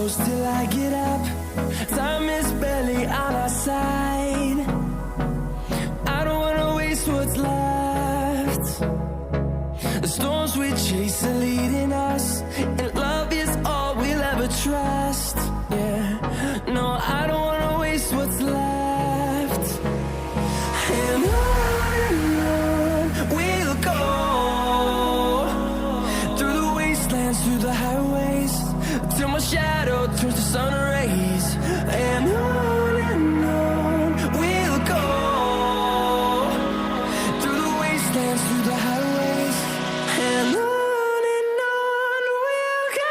close till I get up. Time is barely on our side. I don't wanna waste what's left. The storms we chase are leading us, and love is all we'll ever trust. Yeah, no, I don't wanna waste what's left. And on we'll go, through the wastelands, through the highways, till my shadow turns to sun rays. And on we'll go, through the wastelands, through the highways, and on we'll go.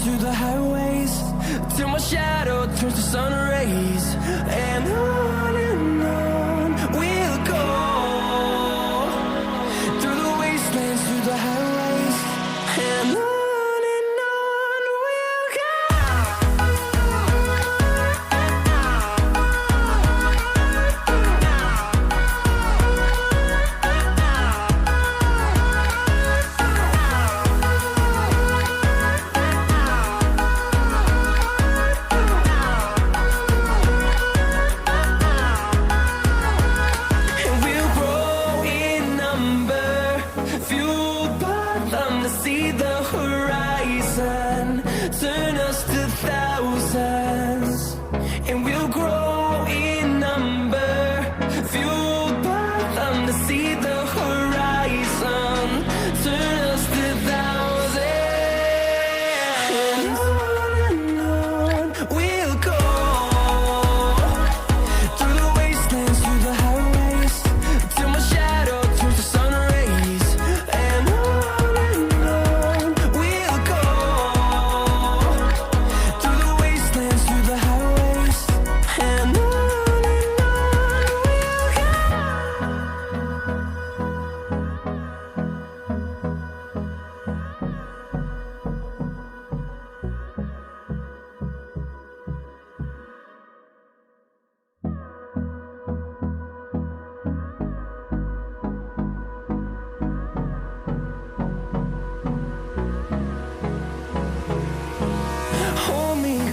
Through the highways, till my shadow turns to sun rays. And on we'll go, through the wastelands, through the highways, and on we'll go. See the horizon, turn us to thousands, and we'll grow in number, fueled by them. To see the horizon, turn us to thousands, and on we'll go, through the wastelands, through the highways, till my shadow turns to sun rays. And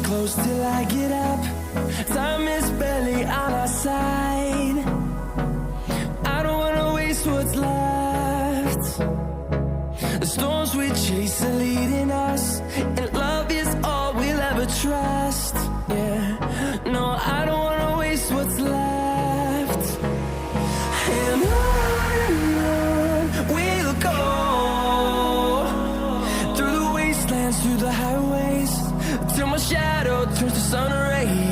close till I get up. Time is barely on our side. I don't wanna waste what's left. The storms we chase are leading us, and love is all we'll ever trust. Yeah, no, I don't wanna waste what's left. And on we'll go, through the wastelands, through the highways, till my shadow turns to sun rays.